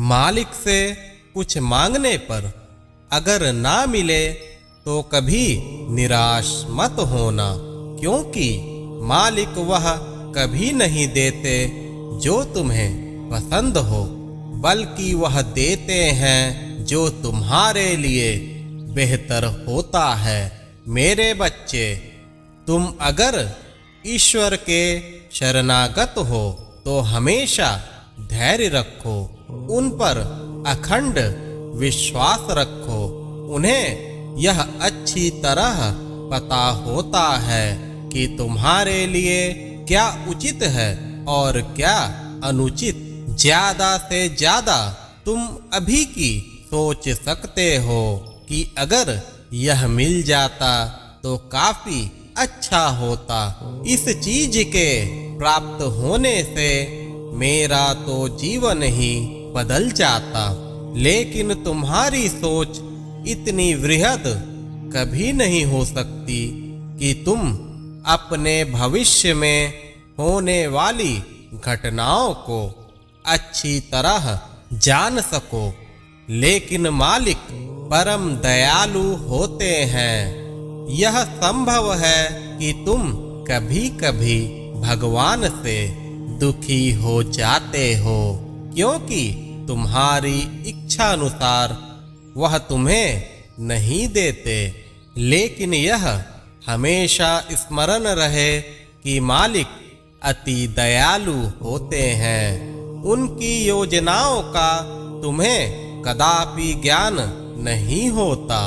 मालिक से कुछ मांगने पर अगर ना मिले तो कभी निराश मत होना, क्योंकि मालिक वह कभी नहीं देते जो तुम्हें पसंद हो, बल्कि वह देते हैं जो तुम्हारे लिए बेहतर होता है। मेरे बच्चे, तुम अगर ईश्वर के शरणागत हो तो हमेशा धैर्य रखो, उन पर अखंड विश्वास रखो। उन्हें यह अच्छी तरह पता होता है कि तुम्हारे लिए क्या उचित है और क्या अनुचित। ज्यादा से ज्यादा तुम अभी की सोच सकते हो कि अगर यह मिल जाता तो काफी अच्छा होता। इस चीज के प्राप्त होने से मेरा तो जीवन ही बदल जाता, लेकिन तुम्हारी सोच इतनी वृहद कभी नहीं हो सकती कि तुम अपने भविष्य में होने वाली घटनाओं को अच्छी तरह जान सको। लेकिन मालिक परम दयालु होते हैं। यह संभव है कि तुम कभी कभी भगवान से दुखी हो जाते हो, क्योंकि तुम्हारी इच्छा अनुसार वह तुम्हें नहीं देते। लेकिन यह हमेशा स्मरण रहे कि मालिक अति दयालु होते हैं। उनकी योजनाओं का तुम्हें कदापि ज्ञान नहीं होता।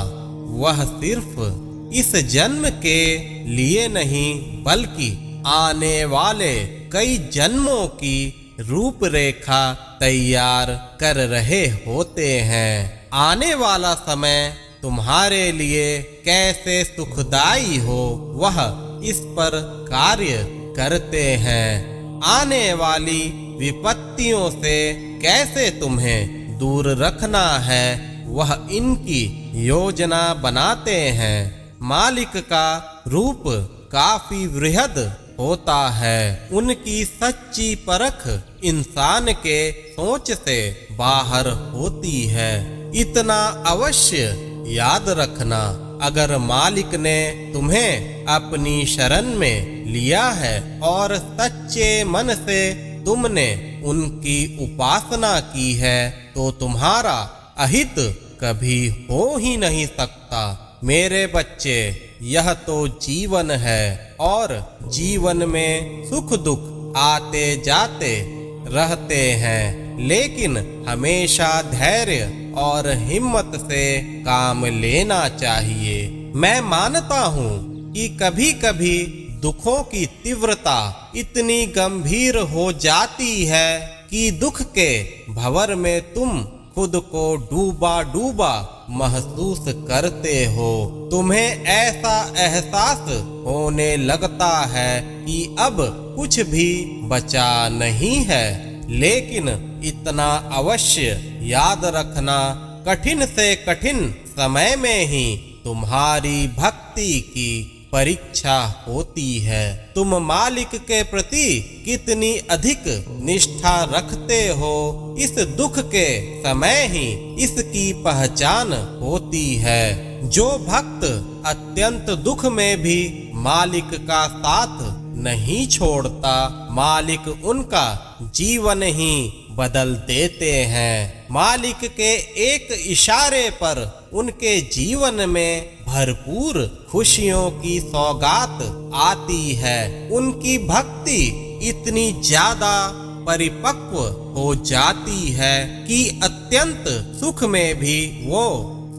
वह सिर्फ इस जन्म के लिए नहीं, बल्कि आने वाले कई जन्मों की रूपरेखा तैयार कर रहे होते हैं। आने वाला समय तुम्हारे लिए कैसे सुखदाई हो, वह इस पर कार्य करते हैं। आने वाली विपत्तियों से कैसे तुम्हें दूर रखना है, वह इनकी योजना बनाते हैं। मालिक का रूप काफी वृहद होता है। उनकी सच्ची परख इंसान के सोच से बाहर होती है। इतना अवश्य याद रखना, अगर मालिक ने तुम्हें अपनी शरण में लिया है और सच्चे मन से तुमने उनकी उपासना की है, तो तुम्हारा अहित कभी हो ही नहीं सकता। मेरे बच्चे, यह तो जीवन है और जीवन में सुख दुख आते जाते रहते हैं, लेकिन हमेशा धैर्य और हिम्मत से काम लेना चाहिए। मैं मानता हूँ कि कभी कभी दुखों की तीव्रता इतनी गंभीर हो जाती है कि दुख के भंवर में तुम खुद को डूबा डूबा महसूस करते हो। तुम्हें ऐसा एहसास होने लगता है कि अब कुछ भी बचा नहीं है। लेकिन इतना अवश्य याद रखना, कठिन से कठिन समय में ही तुम्हारी भक्ति की परीक्षा होती है। तुम मालिक के प्रति कितनी अधिक निष्ठा रखते हो, इस दुख के समय ही इसकी पहचान होती है। जो भक्त अत्यंत दुख में भी मालिक का साथ नहीं छोड़ता, मालिक उनका जीवन ही बदल देते हैं। मालिक के एक इशारे पर उनके जीवन में भरपूर खुशियों की सौगात आती है। उनकी भक्ति इतनी ज्यादा परिपक्व हो जाती है कि अत्यंत सुख में भी वो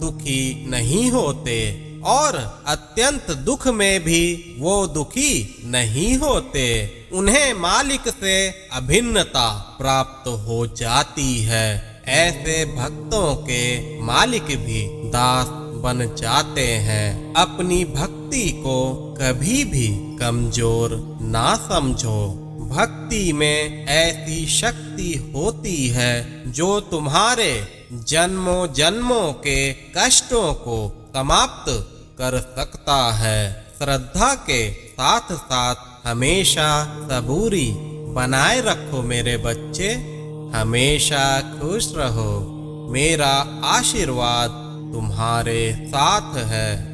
सुखी नहीं होते और अत्यंत दुख में भी वो दुखी नहीं होते। उन्हें मालिक से अभिन्नता प्राप्त हो जाती है। ऐसे भक्तों के मालिक भी दास बन जाते हैं। अपनी भक्ति को कभी भी कमजोर ना समझो। भक्ति में ऐसी शक्ति होती है जो तुम्हारे जन्मों जन्मों के कष्टों को समाप्त कर सकता है। श्रद्धा के साथ साथ हमेशा सबूरी बनाए रखो मेरे बच्चे। हमेशा खुश रहो। मेरा आशीर्वाद तुम्हारे साथ है।